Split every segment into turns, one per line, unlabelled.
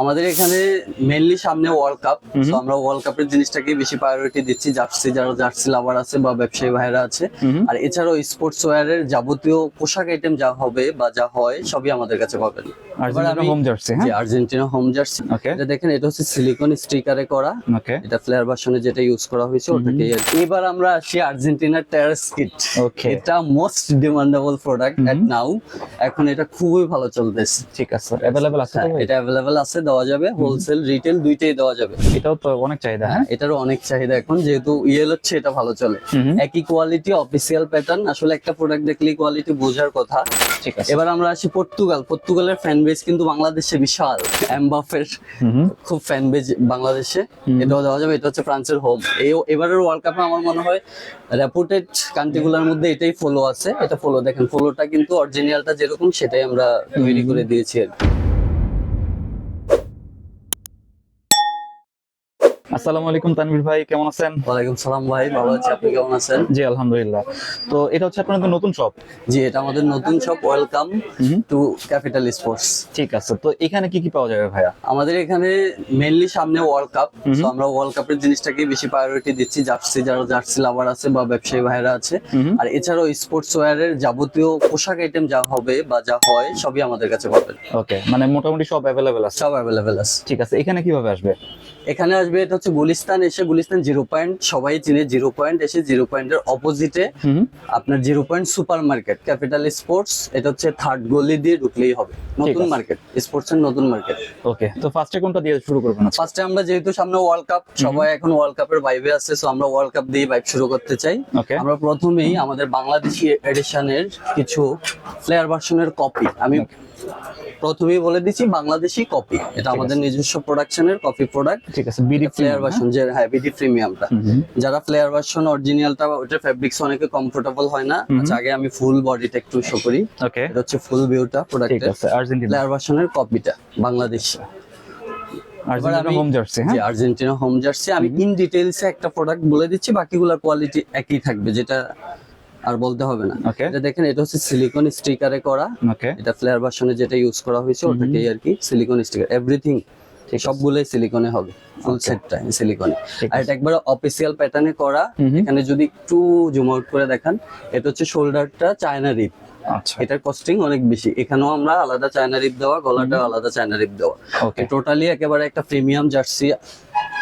আমাদের এখানে মেইনলি সামনে ওয়ার্ল্ড কাপ, তো আমরা ওয়ার্ল্ড কাপের জিনিসটাকে বেশি প্রায়োরিটি দিচ্ছি। জার্সি, যারা জার্সি লাভার আছে বা ব্যবসায়ী ভাইরা আছে, আর এছাড়াও স্পোর্টস ওয়্যারের যাবতীয় পোশাক আইটেম যা হবে বা যা হয় সবই আমাদের কাছে পাবেন।
আর্জেন্টিনা হোম জার্সি, হ্যাঁ,
আর্জেন্টিনা হোম জার্সি। এটা দেখেন, এটা হচ্ছে সিলিকন স্টিকারে করা। এটা ফ্লেয়ার ভার্সনে যেটা ইউজ করা হয়েছে ওটাকে। এবার আমরা আসি আর্জেন্টিনার টেরাস কিট। এটা মোস্ট ডিমান্ডেবল প্রোডাক্ট এট নাও। এখন এটা খুবই ভালো চলতেছে।
ঠিক আছে, अवेलेबल আছে তো?
এটা अवेलेबल আছে, দেওয়া যাবে, হোলসেল রিটেল দুইটাই দেওয়া যাবে।
এটাও তো অনেক চাহিদা। হ্যাঁ,
এটারও অনেক চাহিদা এখন, যেহেতু ইয়েল হচ্ছে, এটা ভালো চলে। একই কোয়ালিটি, অফিসিয়াল প্যাটার্ন। আসলে একটা প্রোডাক্ট দেখলেই কোয়ালিটি বোঝার কথা।
ঠিক আছে।
এবার আমরা আসি পর্তুগালের ফ্যান বেস কিন্তু বাংলাদেশে বিশাল। এমবাপের খুব ফ্যান বেস বাংলাদেশে, এটাও দেওয়া যাবে। এটা হচ্ছে ফ্রান্সের হোম। এবারের ওয়ার্ল্ড কাপে আমার মনে হয় রেপুটেড কান্ট্রিগুলোর মধ্যে এটাই ফলো আছে। এটা ফলো দেখেন, ফলোটা কিন্তু অরিজিনালটা যেরকম সেটাই আমরা তৈরি করে দিয়েছি আর কি।
আসসালামু আলাইকুম তানভীর ভাই, কেমন আছেন?
ওয়ালাইকুম সালাম ভাই, ভালো আছি। আপনি কেমন আছেন?
জি আলহামদুলিল্লাহ। তো এটা হচ্ছে আপনাদের নতুন শপ?
জি, এটা আমাদের নতুন shop. Welcome to capital sports.
ঠিক আছে, তো এখানে কি কি পাওয়া যাবে ভাইয়া?
আমাদের এখানে মেইনলি সামনে ওয়ার্ল্ড কাপ, তো আমরা ওয়ার্ল্ড কাপের জিনিসটাকে বেশি প্রায়োরিটি দিচ্ছি। জার্সি, যারা জার্সি লাভার আছে বা ব্যবসায়ী ভাইরা আছে, আর এছাড়াও স্পোর্টস ওয়্যারের যাবতীয় পোশাক আইটেম যা হবে বা যা হয় সবই আমাদের কাছে পাবেন।
ওকে, মানে মোটামুটি সব अवेलेबल আছে?
সব अवेलेबल আছে।
ঠিক আছে, এখানে কিভাবে আসবে?
এখানে আসবে, এটা হচ্ছে গুলিস্তান। এসে গুলিস্তান 0 পয়েন্ট, সবাই চিনে 0 পয়েন্ট। এসে 0 পয়েন্টের অপোজিটে আপনার 0 point super market capital sports. এটা হচ্ছে থার্ড গলি দিয়ে ঢুকলেই হবে। নতুন মার্কেট, স্পোর্টস এর নতুন মার্কেট।
ওকে, তো ফার্স্টে কোনটা দিয়ে শুরু করবেন?
ফার্স্টে আমরা, যেহেতু সামনে ওয়ার্ল্ড কাপ, সবাই এখন ওয়ার্ল্ড কাপের ভাইবে আছে, সো আমরা ওয়ার্ল্ড কাপ দিয়ে ভাইব শুরু করতে চাই। আমরা প্রথমেই আমাদের বাংলাদেশি এডিশনের কিছু ফ্লেয়ার ভার্সনের কপি, আমি প্রথমেই বলে দিচ্ছি, বাংলাদেশি কপি। এটা আমাদের নিজস্ব প্রোডাকশনের কপি প্রোডাক্ট।
ঠিক আছে, বিডি
ফ্লেয়ার ভার্সন, যে হ্যাঁ বিডি প্রিমিয়ামটা। যারা ফ্লেয়ার ভার্সন অরিজিনালটা, ওটা ফেব্রিক্স অনেকে কমফোর্টেবল হয় না। আচ্ছা, আগে আমি ফুল বডিটা একটু শো করি।
ওকে,
এটা হচ্ছে ফুল ভিউটা প্রোডাক্টের।
ঠিক আছে, আর্জেন্টিনা
ফ্লেয়ার ভার্সনের কপিটা বাংলাদেশি।
Argentina home jersey. হ্যাঁ,
আর্জেন্টিনা হোম জার্সি। আমি ইন ডিটেইলসে একটা প্রোডাক্ট বলে দিচ্ছি, বাকিগুলোর কোয়ালিটি একই থাকবে, যেটা আর বলতে হবে না। এটা দেখেন, এটা হচ্ছে সিলিকন স্টিকারে করা। এটা ফ্লেয়ার ভার্সনে যেটা ইউজ করা হয়েছে ওটাকেই আর কি, সিলিকন স্টিকার। এভরিথিং সবগুলোই সিলিকনে হবে, ফুল সেটটা সিলিকনে। আর এটা একবার অফিসিয়াল প্যাটার্নে করা। এখানে যদি একটু জুম আউট করে দেখান, এটা হচ্ছে শোল্ডারটা চায়না রিপ।
আচ্ছা,
এটার কস্টিং অনেক বেশি। এখানেও আমরা আলাদা চায়না রিপ দেওয়া, গলাটা আলাদা চায়না রিপ দেওয়া। টোটালি একেবারে একটা প্রিমিয়াম জার্সি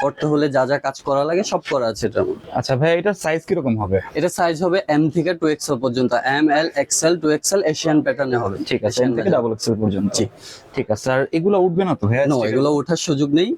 করতে হলে যা যা কাজ করা লাগে সব করা আছে এটার মধ্যে।
আচ্ছা ভাই, এটার সাইজ কিরকম হবে?
এটা সাইজ হবে M থেকে 2XL পর্যন্ত। M, L, XL, 2XL Asian প্যাটার্নে হবে।
ঠিক আছে, M থেকে XXL পর্যন্ত। জি, ঠিক আছে। আর এগুলো উঠবে না তো ভাইয়া?
নো, এগুলো ওঠার সুযোগ নেই।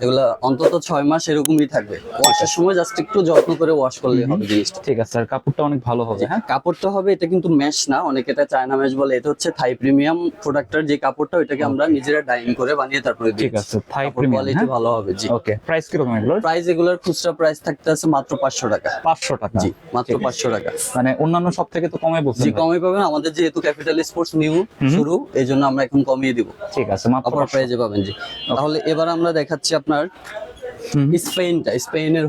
এগুলো অন্তত 6 মাস এরকমই থাকবে। ওয়াশের সময় জাস্ট একটু যত্ন করে ওয়াশ করলেই হবে জিনিসটা।
ঠিক আছে, আর কাপড়টা অনেক ভালো হবে। হ্যাঁ,
কাপড়টা হবে, এটা কিন্তু মেশ না, অনেকে এটা চায়না মেশ বলে। এটা হচ্ছে থাই প্রিমিয়াম প্রোডাক্টের যে কাপড়টা, ওইটাকে আমরা নিজেরা ডাইং করে বানিয়ে তারপরে দিই।
ঠিক আছে, থাই প্রিমিয়াম,
কোয়ালিটি ভালো হবে। জি,
ওকে। প্রাইস কিরকম এগুলোর?
প্রাইস এগুলোর খুচরা প্রাইস থাকতে আছে মাত্র 500 টাকা।
500 টাকা?
জি, মাত্র 500 টাকা।
মানে অন্যান্য সব থেকে তো কমে বলছেন?
জি, কমে পাবেন। আমাদের যেহেতু ক্যাপিটাল স্পোর্টস নিউ শুরু, এই জন্য আমরা এখন কমিয়ে দিব।
ঠিক আছে, মাত্র
অফার প্রাইজে পাবেন। জি, তাহলে এবার আমরা দেখাচ্ছি আপনার স্পেনের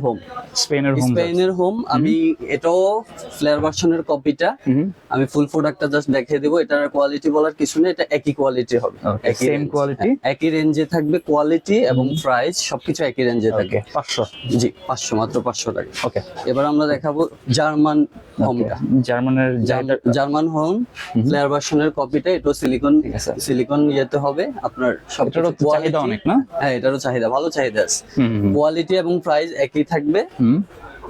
হোম। আমি এটাও ফ্লেয়ার ভার্সনের কপিটা, আমি ফুল প্রোডাক্টটা জাস্ট দেখিয়ে দেব। এটার কোয়ালিটি বলার কিছু নেই, এটা একই কোয়ালিটি হবে,
সেম কোয়ালিটি,
একই রেঞ্জে থাকবে। কোয়ালিটি এবং প্রাইস সবকিছু একই রেঞ্জে থাকবে।
500?
জি, 500, মাত্র 500 টাকা। ওকে, এবার আমরা দেখাবো জার্মান হোমটা। জার্মান হোম ফ্লেয়ার ভার্সনের কপিটা। এটা সিলিকন ইয়েতে হবে আপনার। সবটারও চাহিদা অনেক না? হ্যাঁ, এটারও চাহিদা, ভালো চাহিদা আছে। কোয়ালিটি এবং প্রাইস একই থাকবে,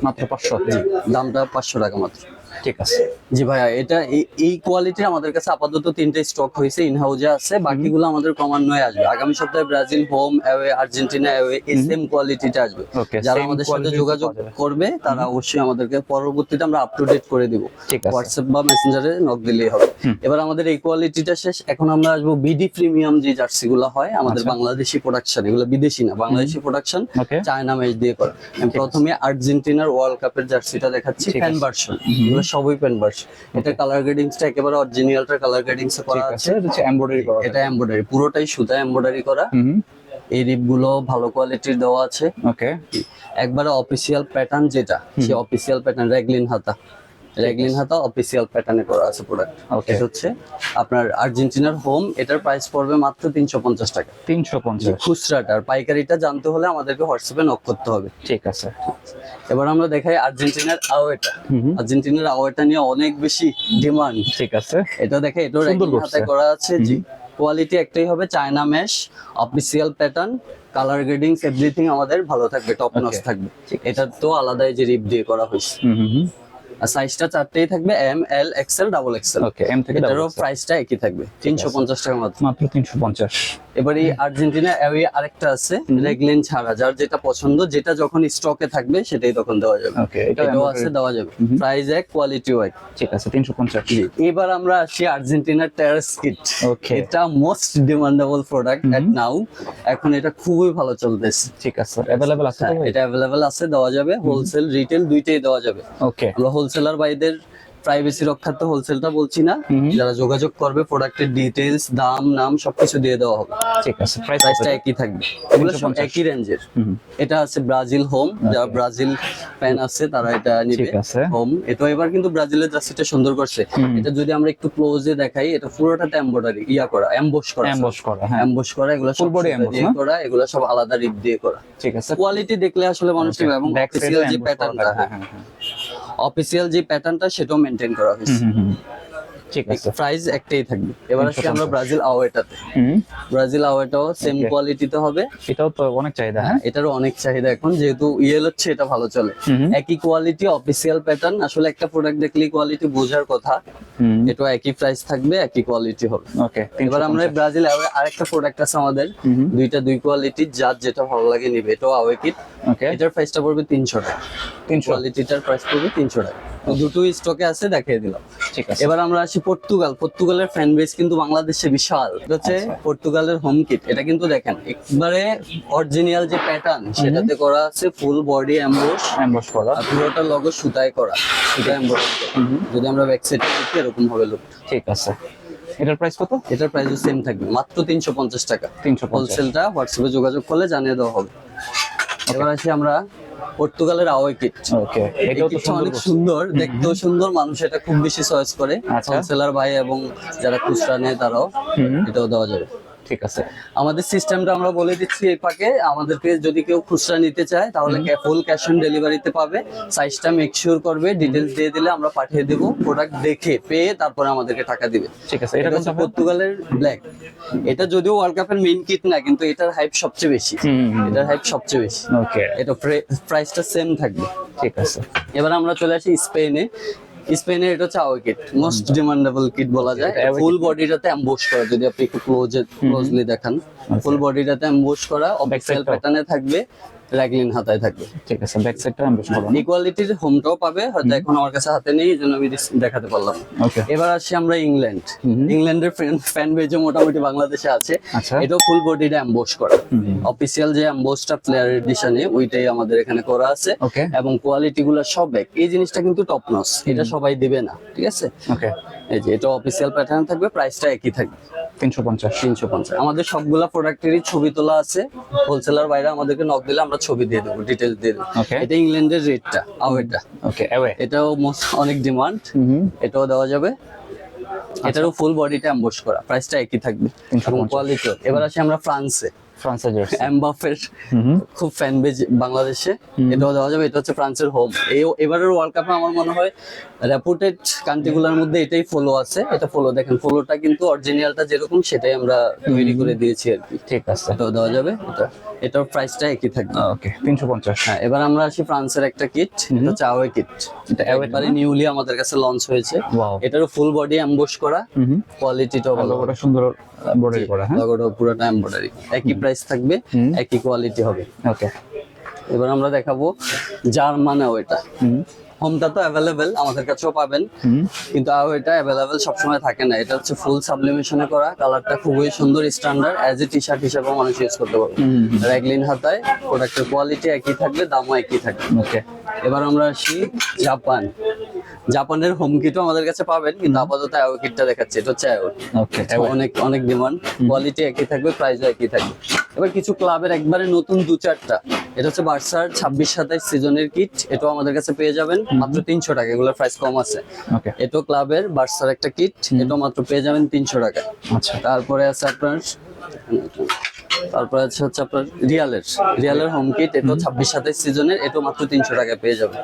মাত্র 500।
জি, দামটা 500 টাকা মাত্র।
ঠিক আছে।
জি ভাইয়া, এটা এই কোয়ালিটি আমাদের কাছে আপাতত 3টে স্টক হয়েছে, ইন হাউজে আছে। বাকিগুলো আমাদের ক্রমান্বয়ে আসবে। আগামী সপ্তাহে Brazil home away, Argentina away, এই সেম কোয়ালিটিটা আসবে। যারা আমাদের সাথে যোগাযোগ করবে তারা অবশ্যই আমাদেরকে পরবর্তীতে আমরা আপ টু ডেট করে দিব। হোয়াটসঅ্যাপ বা মেসেঞ্জারে নক দিলেই হবে। এবার আমাদের এই কোয়ালিটিটা শেষ, এখন আমরা আসবো বিডি প্রিমিয়াম যে জার্সি গুলো হয় আমাদের বাংলাদেশি প্রোডাকশন। এগুলো বিদেশি না, বাংলাদেশি প্রোডাকশন, চায়না মেশ দিয়ে করা। আমি প্রথমে আর্জেন্টিনার ওয়ার্ল্ড কাপের জার্সিটা দেখাচ্ছি, প্যান ভার্সন। এগুলো সবই প্যান ভার্সন। এটা কালার গ্রেডিংসটা একেবারে অরিজিনালটা কালার গ্রেডিংস করা আছে।
এটা এমব্রয়ডারি করা,
এটা এমব্রয়ডারি, পুরোটাই সুতা এমব্রয়ডারি করা। এই রিপ গুলো ভালো কোয়ালিটির দেওয়া আছে।
ওকে,
একবারে অফিসিয়াল প্যাটার্ন যেটা, সেই অফিসিয়াল প্যাটার্ন রেগলিন হাতা। রেগলিন হাতা অফিসিয়াল প্যাটার্নে করা আছে প্রোডাক্ট।
Okay.
এটা হচ্ছে আপনার আর্জেন্টিনার হোম, এটার প্রাইস পড়বে মাত্র 350 টাকা
350।
খুচরাটা। আর পাইকারিটা জানতে হলে আমাদেরকে হোয়াটসঅ্যাপে নক করতে হবে।
ঠিক আছে।
এবার আমরা দেখাই আর্জেন্টিনার আওয়েটা। আর্জেন্টিনার আওয়েটা নিয়ে অনেক বেশি ডিমান্ড।
ঠিক আছে।
এটা দেখে এটাও
সুন্দর
রেগলিন
করছে।
হাতায় করা আছে। জি, কোয়ালিটি একটাই হবে, China mesh, official pattern, colour grading everything আমাদের ভালো থাকবে, টপ নচ থাকবে। এটা তো আলাদাই যে রিপ দিয়ে করা হয়েছে। আর সাইজটা চারটেই থাকবে, এম, এল, এক্সেল, ডাবল এক্সেল।
ওকে, এম থেকে
এটারও প্রাইসটা একই থাকবে 350 টাকা মাত্র।
মাত্র 350।
এবারে আর্জেন্টিনা অ্যাওয়ে আরেকটা আছে রেগলিন ছাড়া, যার যেটা পছন্দ, যেটা যখন স্টকে থাকবে সেটাই তখন দেওয়া যাবে।
ওকে,
এটাও আছে, দেওয়া যাবে। প্রাইস এক, কোয়ালিটিও এক।
ঠিক আছে, 350।
জি, এবার আমরা আসি আর্জেন্টিনার টেরাস কিট।
ওকে।
এটা মোস্ট ডিমান্ডেবল প্রোডাক্ট এট নাও। এখন এটা খুবই ভালো চলতেছে।
ঠিক আছে, अवेलेबल আছে তো ভাই?
এটা अवेलेबल আছে, দেওয়া যাবে। হোলসেল রিটেল দুইটাই দেওয়া যাবে।
ওকে।
আমরা হোলসেলার ভাইদের প্রাইভেসি রক্ষার্থে হোলসেলটা বলছি না, যারা যোগাযোগ করবে প্রোডাক্টের ডিটেইলস, দাম, নাম সবকিছু দিয়ে দেওয়া হবে।
ঠিক আছে,
প্রাইসটা একই থাকবে, এগুলো সব একই রেঞ্জের। এটা আছে ব্রাজিল হোম, যারা ব্রাজিল ফ্যান আছে তারা এটা নিবে।
ঠিক আছে।
হোম এটা এবার কিন্তু ব্রাজিলের জার্সিটা সুন্দর করছে। এটা যদি আমরা একটু ক্লোজে দেখাই, এটা পুরোটাতে এমব্রয়ডারি করা, এমবস করা,
হ্যাঁ,
এমবস করা, এগুলো
ফুল বডি
সুতা দিয়ে করা, এগুলো সব আলাদা রিপ দিয়ে করা।
ঠিক আছে।
কোয়ালিটি দেখলে আসলে মানুষ নিবে। এবং
ব্যাক
অফিসিয়াল
সাইডে
যে প্যাটার্নটা, অফিসিয়াল যে প্যাটার্নটা সেটাও মেনটেন করা হয়েছে।
ঠিক আছে।
প্রাইস একটাই থাকবে। এবার আসি আমরা ব্রাজিল আওয়েটাতে। ব্রাজিল আওয়েটাও সেম কোয়ালিটিতে হবে।
এটাও তো অনেক চাহিদা। হ্যাঁ,
এটারও অনেক চাহিদা এখন, যেহেতু ইয়েলো হচ্ছে, এটা ভালো চলে। একই কোয়ালিটি, অফিসিয়াল প্যাটার্ন। আসলে একটা প্রোডাক্ট দেখলেই কোয়ালিটি বোঝার কথা। এটাও একই প্রাইস থাকবে, একই কোয়ালিটি হবে।
ওকে।
এবার আমরা ব্রাজিল আওয়ে আরেকটা প্রোডাক্ট আছে আমাদের, দুই কোয়ালিটির, যার যেটা ভালো লাগে নিবে। এটাও আওয়ে কিট।
ওকে।
এটার প্রাইসটা পড়বে 300 টাকা।
300।
কোয়ালিটিটার প্রাইস পড়বে 300 টাকা। দুটো স্টকে আছে, দেখিয়ে দিলাম।
ঠিক আছে।
এবার আমরা আসি পর্তুগালের ফ্যান বেস কিন্তু বাংলাদেশে বিশাল। এটা হচ্ছে পর্তুগালের হোম কিট। এটা কিন্তু দেখেন একবারে অরিজিনাল যে প্যাটার্ন সেটাতে করা আছে, ফুল বডি
এমবস করা,
আর পুরোটা লগো সুতায় করা, সুতা এমব্রয়ডারি। যদি আমরা ব্যাক সাইডে দেখি এরকম হবে লুক।
ঠিক আছে। এটার প্রাইস কত?
এটার প্রাইসও সেম থাকবে, মাত্র 350 টাকা।
350।
হোলসেলটা হোয়াটসঅ্যাপে যোগাযোগ করলে জানিয়ে দেওয়া হবে। এবার আসি আমরা পর্তুগালের আওয়ে কিট।
ওকে,
এই
এটাও তো
কিটটা অনেক সুন্দর, দেখতেও সুন্দর, মানুষ এটা খুব বেশি চয়েস করে।
আচ্ছা।
হোলসেলার ভাই এবং যারা খুচরা নেয় তারাও এটাও দেওয়া যাবে।
ঠিক আছে।
আমাদের সিস্টেমটা আমরা বলে দিচ্ছি এই পাকে। আমাদেরকে যদি কেউ খুচরা নিতে চায় তাহলে ফুল ক্যাশ অন ডেলিভারিতে পাবে। সাইজটা মেক শিওর করবে, ডিটেলস দিয়ে দিলে আমরা পাঠিয়ে দেব। প্রোডাক্ট দেখে পেয়ে তারপরে আমাদেরকে টাকা দিবে।
ঠিক আছে। এটা
এটা হচ্ছে পর্তুগালের ব্ল্যাক। এটা যদিও ওয়ার্ল্ড কাপের মেইন কিট না, কিন্তু এটার হাইপ সবচেয়ে বেশি। এটার হাইপ সবচেয়ে বেশি।
ওকে।
এটা প্রাইসটা সেম থাকবে।
ঠিক আছে।
এবার আমরা চলে আসি স্পেনে। স্পেনের এটা হচ্ছে আওয়ে কিট, মোস্ট ডিমান্ডেবল কিট বলা যায়। ফুল বডিটাতে এমবোস করা, যদি আপনি একটু ক্লোজলি দেখান, ফুল বডিটাতে এমবোস করা, অফিসিয়াল প্যাটার্নে থাকবে, র্যাগলিন হাতায় থাকবে।
ঠিক আছে। ব্যাক সাইডটা এমবস করা।
ইকুয়ালিটির হোমটাও পাবে, হয়তো এখন আমার কাছে হাতে নেই, এই জন্য আমি দেখাতে পারলাম।
ওকে।
এবার আসি আমরা ইংল্যান্ডের ফ্যান বেজও মোটামুটি বাংলাদেশে আছে।
আচ্ছা।
এটাও ফুল বডিটা এমবোস করা, অফিসিয়াল যে এমবোসটা প্লেয়ার এডিশনে ওইটাই আমাদের এখানে করা আছে।
ওকে।
এবং কোয়ালিটি গুলো সব এক। এই জিনিসটা কিন্তু টপ নচ, এটা সবাই দিবে না, ঠিক আছে?
ওকে।
এই যে এটা অফিসিয়াল প্যাটার্ন থাকবে, প্রাইসটা একই থাকবে
350।
350। আমাদের সবগুলা প্রোডাক্টেরই ছবি তোলা আছে। হোলসেলার বাইরে আমাদেরকে নক দিলে আমরা ছবি দিয়ে দেবো, ডিটেলস দিয়ে দেবো।
Okay.
এটা ইংল্যান্ডের রেটটা, আওয়েটা।
ওকে, অ্যাওয়ে।
এটাও অনেক ডিমান্ড, এটাও দেওয়া যাবে। এটারও ফুল বডিটা এমবোস করা, প্রাইসটা একই থাকবে এবং কোয়ালিটি। এবার আসি আমরা
ফ্রান্সের জার্সি।
এমবাফের খুব ফ্যান বেজ বাংলাদেশে, এটাও দেওয়া যাবে। এটা হচ্ছে ফ্রান্সের হোম। এবারের ওয়ার্ল্ড কাপে আমার মনে হয় রেপুটেড কান্ট্রিগুলোর মধ্যে এটাই ফলো আছে। এটা ফলো দেখেন, ফলোটা কিন্তু অরিজিনালটা যেরকম সেটাই আমরা তৈরি করে দিয়েছি আর কি।
ঠিক আছে।
এটাও দেওয়া যাবে। এটার প্রাইসটা একই থাকবে।
ওকে, 350।
হ্যাঁ, এবার আমরা আসি ফ্রান্সের একটা কিট, এটা হচ্ছে আওয়ে কিট। এটা একবারে নিউলি আমাদের কাছে লঞ্চ হয়েছে।
ওয়াও।
এটারও ফুল বডি এমবোস করা, কোয়ালিটিটাও ভালো,
লোগোটা সুন্দর এমব্রয়ডারি করা। হ্যাঁ,
লোগোটা পুরোটা এমব্রয়ডারি। একই প্রাইস থাকবে, একই কোয়ালিটি হবে।
ওকে।
এবার আমরা দেখাবো জার্মানাও। এটা হোমটা তো অ্যাভেলেবেল, আমাদের কাছেও পাবেন, কিন্তু এটা অ্যাভেলেবেল সবসময় থাকে না। এটা হচ্ছে ফুল সাবলিমেশনে করা, কালারটা খুবই সুন্দর, standard, as a T shirt হিসেবে মানুষ ইউজ করতে পারবে। র্যাগলিন হাতায়, প্রোডাক্টের কোয়ালিটি একই থাকবে, দামও একই থাকবে।
ওকে।
এবার আমরা আসি জাপানের হোম কিটও আমাদের কাছে পাবেন, কিন্তু আপাতত অ্যাওয়ে কিটটা দেখাচ্ছি। এটা হচ্ছে অ্যাওয়ে।
ওকে।
অনেক ডিমান্ড, কোয়ালিটি একই থাকবে, প্রাইসও একই থাকবে। এবার কিছু ক্লাবের একবারে নতুন 2-4টা, এটা হচ্ছে বার্সার 26-27 সিজনের কিট, এটাও আমাদের কাছে পেয়ে যাবেন মাত্র 300 টাকা, এগুলোর প্রাইস কম আছে।
ওকে,
এটাও ক্লাবের বার্সার একটা কিট, এটাও মাত্র পেয়ে যাবেন 300 টাকা।
আচ্ছা,
তারপরে আছে আপনার হচ্ছে আপনার রিয়ালের হোম কিট, এটাও 26-27 সিজনের, এটাও মাত্র 300 টাকায় পেয়ে যাবে।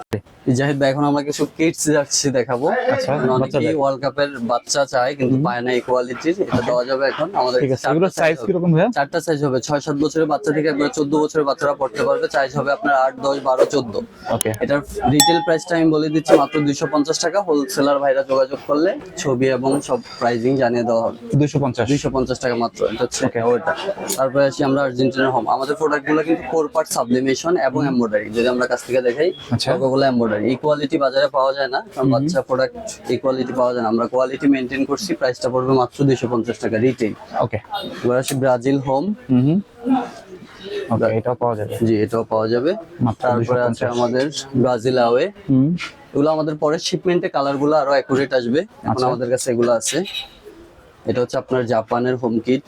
জাহিদ ভাই, এখন আমরা কিছু কিটস যাচ্ছি দেখাবো।
আচ্ছা,
অনেকেই ওয়ার্ল্ড কাপের বাচ্চা চায় কিন্তু পায় না এই কোয়ালিটির, এটা দেওয়া যাবে এখন আমাদের।
ঠিক আছে, এগুলো সাইজ কি রকম ভাইয়া?
4টা সাইজ হবে, 6-7 বছরের বাচ্চা থেকে একবার 14 বছরের বাচ্চারা পড়তে পারবে। সাইজ হবে আপনার 8, 10, 12, 14।
ওকে,
এটার রিটেল প্রাইসটা আমি বলে দিচ্ছি মাত্র 250 টাকা। হোলসেলার ভাইরা যোগাযোগ করলে ছবি এবং সব প্রাইজিং জানিয়ে দেওয়া হবে। 250 টাকা মাত্র। এটা হচ্ছে ওটা। তারপরে আসি আমরা আর্জেন্টিনার হোম। আমাদের প্রোডাক্টগুলো কিন্তু 4 পার্ট সাবলিমেশন এবং এমব্রয়ডারি। যদি আমরা কাছ থেকে দেখাই, সবগুলো এমব্রয়ডারি। এই কোয়ালিটি বাজারে পাওয়া যায় না, কারণ বাচ্চা প্রোডাক্ট এই কোয়ালিটি পাওয়া যায় না। আমরা কোয়ালিটি মেনটেন করছি, প্রাইসটা পড়বে মাত্র 250 টাকা রিটেল।
ওকে,
এবার আসি ব্রাজিল হোম।
ওকে, এটাও পাওয়া যাবে।
জি, এটাও পাওয়া যাবে। তারপরে আছে আমাদের ব্রাজিল আওয়ে। এগুলো আমাদের পরের শিপমেন্টে কালারগুলো আরো অ্যাকুরেট আসবে, এখন আমাদের কাছে এগুলো আছে। এটা হচ্ছে আপনার জাপানের হোম কিট।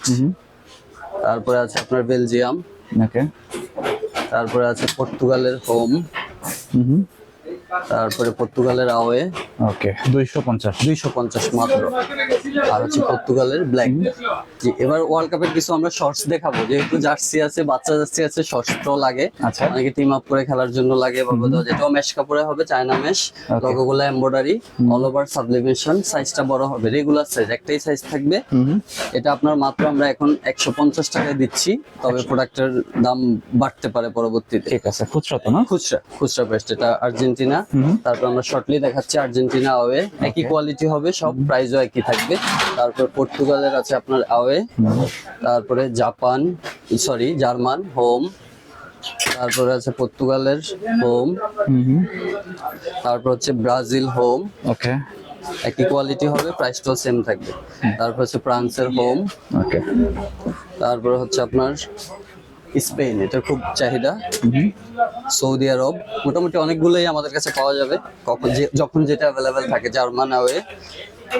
তারপরে আছে আপনার বেলজিয়াম।
ওকে,
তারপরে আছে পর্তুগালের হোম। তারপরে পর্তুগালের আওয়ে।
ওকে, 250
মাত্র। আর হচ্ছে পর্তুগালের ব্ল্যাক। জি, এবার ওয়ার্ল্ড কাপের কিছু আমরা শর্টস দেখাবো, যেহেতু জার্সি আছে, বাচ্চা জার্সি আছে, শর্টসটাও লাগে।
আচ্ছা,
অনেকে টিম আপ করে খেলার জন্য লাগে, বা যেটাও মেশ কাপড়ে হবে, চায়না মেশ, লোগোগুলো এমব্রয়ডারি, অল ওভার সাবলিমেশন। সাইজটা বড় হবে, রেগুলার সাইজ, একটাই সাইজ থাকবে। এটা আপনার মাত্র আমরা এখন 150 টাকায় দিচ্ছি, তবে প্রোডাক্টের দাম বাড়তে পারে পরবর্তীতে।
ঠিক আছে, খুচরা তো না?
খুচরা বেস্ট। এটা আর্জেন্টিনা। তারপর আমরা শর্টলি দেখাচ্ছি আর্জেন্টিনা আওয়ে, একই কোয়ালিটি হবে, সব প্রাইসও একই থাকবে। তারপর পর্তুগালের আছে আপনার আওয়ে। তারপরে জার্মান হোম। তারপরে আছে পর্তুগালের হোম। তারপর হচ্ছে ব্রাজিল হোম।
ওকে,
একই কোয়ালিটি হবে, প্রাইসটাও সেম থাকবে। তারপর হচ্ছে ফ্রান্সের হোম।
ওকে,
তারপর হচ্ছে আপনার স্পেন, এটা খুব চাহিদা। সৌদি আরব, মোটামুটি অনেকগুলোই আমাদের কাছে পাওয়া যাবে, যখন যেটা অ্যাভেলেবেল থাকে। জার্মান আওয়ে।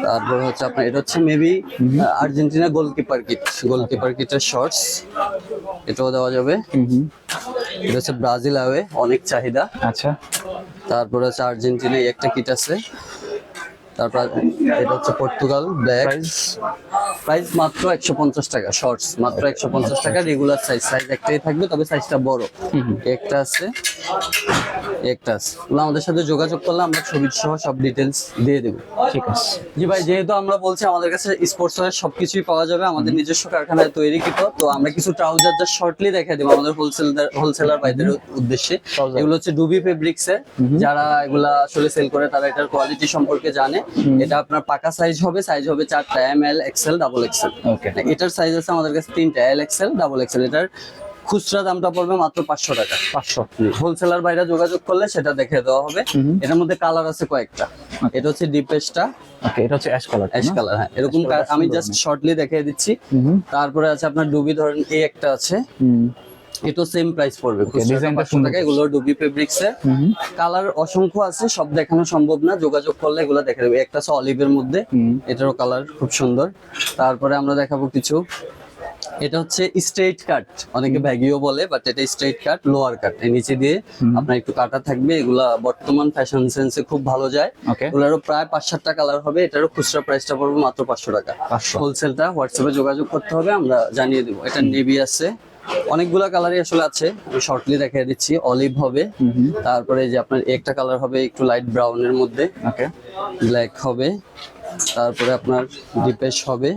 তারপর হচ্ছে আপনার এটা হচ্ছে মেবি আর্জেন্টিনা গোলকিপার কিটের শর্টস, এটাও দেওয়া যাবে। এটা হচ্ছে ব্রাজিল আওয়ে, অনেক চাহিদা।
আচ্ছা,
তারপর হচ্ছে আর্জেন্টিনায় একটা কিট আছে। তারপর এটা হচ্ছে পর্তুগাল ব্ল্যাক। প্রাইস মাত্র 150 টাকা, শর্টস মাত্র 150 টাকা। রেগুলার সাইজ একটাই থাকবে, তবে সাইজটা বড়। একটা আছে। আমাদের সাথে যোগাযোগ করলে আমরা ছবি সহ সব ডিটেলস দিয়ে দেবো।
ঠিক আছে।
জি ভাই, যেহেতু আমরা বলছি আমাদের কাছে স্পোর্টস ওয়্যার সবকিছুই পাওয়া যাবে, আমাদের নিজস্ব কারখানায় তৈরিকৃত, তো আমরা কিছু ট্রাউজার জাস্ট শর্টলি দেখাই দেবো আমাদের হোলসেলার ভাইদের উদ্দেশ্যে। এগুলো হচ্ছে ডুবি ফেব্রিক্স এর, যারা এগুলা আসলে সেল করে তারা এটার কোয়ালিটি সম্পর্কে জানে। এটা আপনার পাকা সাইজ হবে 4টা, ML, XL, XXL।
ওকে,
এটার সাইজ আছে আমাদের কাছে 3টা, L, XL, XXL। এটার খুচরা দামটা পড়বে মাত্র 500 টাকা।
500।
হোলসেলার বাইরে যোগাযোগ করলে সেটা দেখে দেওয়া হবে। এটার মধ্যে কালার আছে কয়েকটা। এটা হচ্ছে ডিপেস্টটা।
ওকে, এটা হচ্ছে অ্যাশ কালার।
হ্যাঁ, এরকম আমি জাস্ট শর্টলি দেখিয়ে দিচ্ছি। তারপরে আছে আপনার ডুবি, ধরেন এই একটা আছে, এটা সেম প্রাইস পড়বে,
ডিজাইনটা
500 টাকা। এগুলো ডুবি ফেব্রিক্স এর। কালার অসংখ্য আছে, সব দেখানো সম্ভব না, যোগাযোগ করলে এগুলো দেখে দেবে। একটা আছে অলিভের মধ্যে, এটারও কালার খুব সুন্দর। তারপরে আমরা দেখাবো কিছু, এটা হচ্ছে স্ট্রেট কাট, অনেকে ব্যাগিও বলে, বাট এটা স্ট্রেট কাট, লোয়ার কাট। এর নিচে দিয়ে আপনার একটু কাটা থাকবে। এগুলা বর্তমান ফ্যাশন সেন্সে খুব ভালো যায়। এগুলোরও প্রায় 5-7টা কালার হবে। এটারও খুচরা প্রাইসটা পড়বে মাত্র 500 টাকা। হোলসেলটা হোয়াটসঅ্যাপে যোগাযোগ করতে হবে, আমরা জানিয়ে দেবো। এটা নেভি আছে, অনেকগুলা কালারই আসলে আছে, আমি শর্টলি দেখিয়ে দিচ্ছি। অলিভ হবে, তারপরে যে আপনার একটা কালার হবে একটু লাইট ব্রাউনের মধ্যে, ব্ল্যাক হবে, তারপরে আপনার ডিপেশ হবে,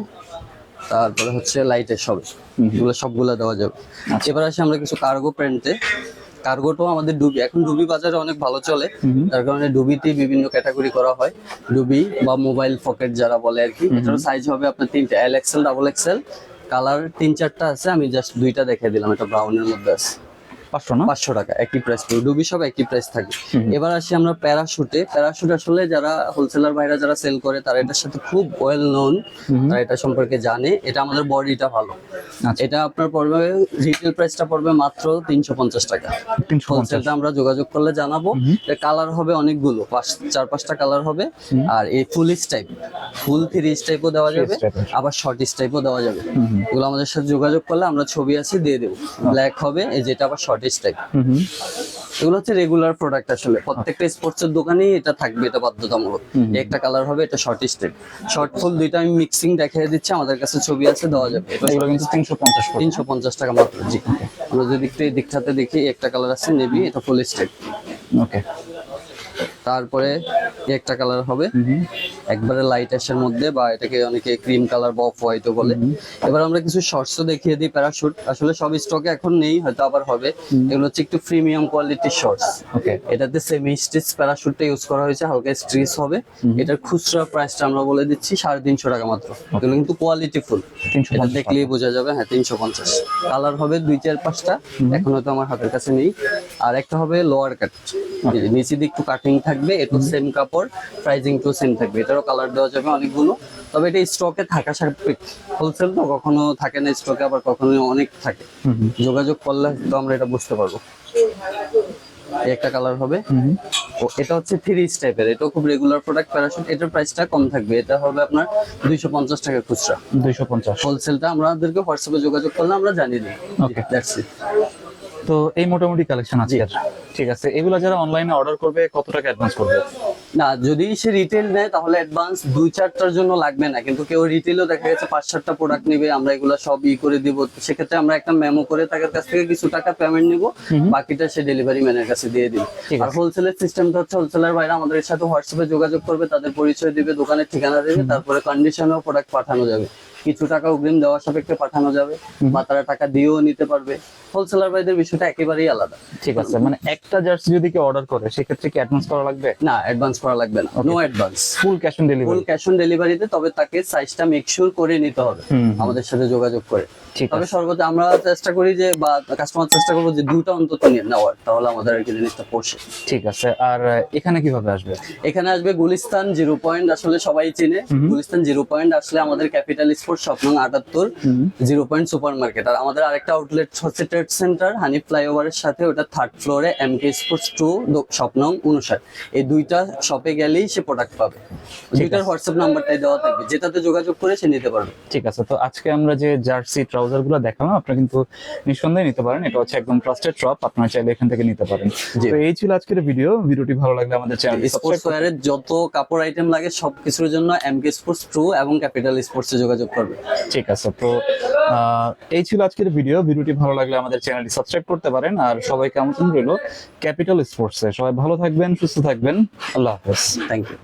তারপরে হচ্ছে লাইটের হবে। এগুলো সবগুলো দেওয়া যাবে। এবার আসি আমরা কিছু কার্গো প্যান্টে। কার্গোটাও আমাদের এখন ডুবি বাজারে অনেক ভালো চলে, তার কারণে ডুবিতে বিভিন্ন ক্যাটাগরি করা হয়। ডুবি বা মোবাইল পকেট যারা বলে আর কি। এটার সাইজ হবে আপনার 3টা, L, XL, XXL। কালার 3-4টা আছে, আমি জাস্ট 2টা দেখিয়ে দিলাম। এটা ব্রাউনের মধ্যে আছে।
500 না?
500 টাকা একই প্রাইস পড়বে, ডুবি সব একই প্রাইস থাকবে। এবার আসি আমরা প্যারাশুটে। প্যারাশুট আসলে যারা হোলসেলার ভাইরা যারা সেল করে তারা এটার সাথে খুব ওয়েল নোন, তারা এটা সম্পর্কে জানে। এটা আমাদের বডিটা ভালো।
আচ্ছা।
এটা আপনার পড়বে, রিটেল প্রাইসটা পড়বে মাত্র 350 টাকা।
350।
হোলসেলটা আমরা যোগাযোগ করলে জানাবো। এর কালার হবে অনেকগুলো, 4-5টা কালার হবে। আর এই ফুল টাইপ, ফুল 3 টাইপও দেওয়া যাবে, আবার শর্ট টাইপও দেওয়া যাবে। এগুলো আমাদের সাথে যোগাযোগ করলে আমরা ছবি আছে দিয়ে দেবো। ব্ল্যাক হবে, এই যেটা আবার শর্ট টাইপ। এগুলো হচ্ছে রেগুলার প্রোডাক্ট, আসলে প্রত্যেকটা স্পোর্টসের দোকানেই এটা থাকবে, এটা বাধ্যতামূলক। একটা কালার হবে, এটা শর্ট টাইপ, শর্ট ফুল দুইটা আমি মিক্সিং দেখিয়ে দিচ্ছি, আমাদের কাছে ছবি আছে, দেওয়া যাবে। এটা
এগুলো কিন্তু 350 পড়বে।
350 টাকা মাত্র। জি, আমরা যদি একটু এই দিকটাতে দেখি, একটা কালার আছে নেভি, এটা ফুল টাইপ।
ওকে।
তারপরে একটা কালার হবে একবারে লাইট অ্যাশের মধ্যে, বা এটাকে অনেকে ক্রিম কালার বা অফ হোয়াইটও বলে। এবার আমরা কিছু শর্টসও দেখিয়ে দিই। প্যারাশুট আসলে সব স্টকে এখন নেই, হয়তো আবার হবে। এগুলো হচ্ছে একটু প্রিমিয়াম কোয়ালিটির শর্টস।
ওকে।
এটাতে সেমি স্টিচ প্যারাশুটটা ইউজ করা হয়েছে, হালকা স্ট্রিচ হবে। এটার খুচরা প্রাইসটা আমরা বলে দিচ্ছি 350 টাকা মাত্র। এগুলো কিন্তু কোয়ালিটি ফুল, এটা দেখলেই বোঝা যাবে। হ্যাঁ, 350। কালার হবে 2-4-5টা, এখন হয়তো আমার হাতের কাছে নেই। আর একটা হবে লোয়ার কাট, নিচে দিকে একটু কাটিং থাকবে, একটু সেম কাপড়, প্রাইজিং টু সেম থাকবে। এটারও কালার দেওয়া যাবে অনেকগুলো, তবে এটা স্টকে থাকা সাপেক্ষে। হোলসেল তো কখনো থাকে না স্টকে, আবার কখনো অনেক থাকে। যোগাযোগ করলে তো আমরা এটা বুঝতে পারবো। একটা কালার হবে, ও এটা হচ্ছে 3 টাইপের, এটাও খুব রেগুলার প্রোডাক্ট প্যারাশুট। এটার প্রাইসটা কম থাকবে, এটা হবে আপনার 250 টাকা খুচরা।
250।
হোলসেলটা আমাদেরকে হোয়াটসঅ্যাপে যোগাযোগ করলে আমরা জানিয়ে দিই।
Okay.
That's it.
তো এই মোটামুটি কালেকশন আছে। ঠিক আছে, এগুলো যারা অনলাইনে অর্ডার করবে কত টাকা অ্যাডভান্স করবে?
না, যদি সে রিটেল নেয় তাহলে অ্যাডভান্স 2-4টার জন্য লাগবে না, কিন্তু কেউ রিটেলও দেখা গেছে 5-7টা প্রোডাক্ট নেবে, আমরা এগুলো সব করে দিব। সেক্ষেত্রে আমরা একটা মেমো করে তাদের কাছ থেকে কিছু টাকা পেমেন্ট নিব, বাকিটা সে ডেলিভারি ম্যানের কাছে দিয়ে দিবে। আর হোলসেলের সিস্টেমটা হচ্ছে, হোলসেলার ভাইরা আমাদের সাথে হোয়াটসঅ্যাপে যোগাযোগ করবে, তাদের পরিচয় দিবে, দোকানের ঠিকানা দেবে, তারপরে কন্ডিশনেও প্রোডাক্ট পাঠানো যাবে। কিছু টাকা অগ্রিম দেওয়া সাপেক্ষে পাঠানো যাবে, বা তারা টাকা দিয়েও নিতে পারবে। হোলসেলার ভাইদের বিষয়টা একেবারেই আলাদা।
ঠিক আছে, মানে একটা জার্সি যদি কেউ অর্ডার করে সেক্ষেত্রে কি অ্যাডভান্স করা লাগবে?
না, অ্যাডভান্স করা লাগবে না, no advance,
full cash on
full
delivery.
Cash on ডেলিভারিতে। তবে তাকে সাইজটা মেক শিওর করে নিতে হবে আমাদের সাথে যোগাযোগ করে।
ঠিক
তবে
আছে।
সর্বদা আমরা চেষ্টা করি যে, বা কাস্টমার চেষ্টা করবো যে 2টা অন্তত নেওয়ার, তাহলে আমাদের আর কি জিনিসটা পড়ছে।
ঠিক আছে, আর এখানে কিভাবে আসবে?
এখানে আসবে গুলিস্তান 0 পয়েন্ট, আসলে সবাই চিনে। গুলিস্তান 0 পয়েন্ট আসলে আমাদের ক্যাপিটাল স্পোর্টস শপ নং 78 0 পয়েন্ট সুপার মার্কেট। আর আমাদের আরেকটা আউটলেট হচ্ছে ট্রেড সেন্টার হানি ফ্লাইওভারের সাথে, ওটা 3rd ফ্লোরে এমকে স্পোর্টস 2 শপ নং 59। এই দুইটা শপে গেলেই সে প্রোডাক্ট পাবে। দুইটার হোয়াটসঅ্যাপ নাম্বারটাই দেওয়া থাকবে, যেটাতে যোগাযোগ করে সে নিতে পারবে।
ঠিক আছে, তো আজকে আমরা যে জার্সি ট্রাউজার গুলো দেখালাম, আপনারা কিন্তু নিঃসন্দেহে নিতে পারেন। এটা হচ্ছে একদম ট্রাস্টেড শপ, আপনারা চাইলে এখান থেকে নিতে পারেন। তো এই ছিল আজকের ভিডিওটি ভালো লাগলে আমাদের চ্যানেলটি
স্পোর্টস
সাবস্ক্রাইব
ওয়্যারের যত কাপড় আইটেম লাগে সবকিছুর জন্য এমকে স্পোর্টস 2 এবং ক্যাপিটাল স্পোর্টসে যোগাযোগ করবে।
ঠিক আছে, তো এই ছিল আজকের ভিডিওটি ভালো লাগলে আমাদের চ্যানেলটি সাবস্ক্রাইব করতে পারেন। আর সবাইকে আমন্ত্রণ রইল ক্যাপিটাল স্পোর্টসে। সবাই ভালো থাকবেন, সুস্থ থাকবেন, আল্লাহ হাফেজ।
Thank you.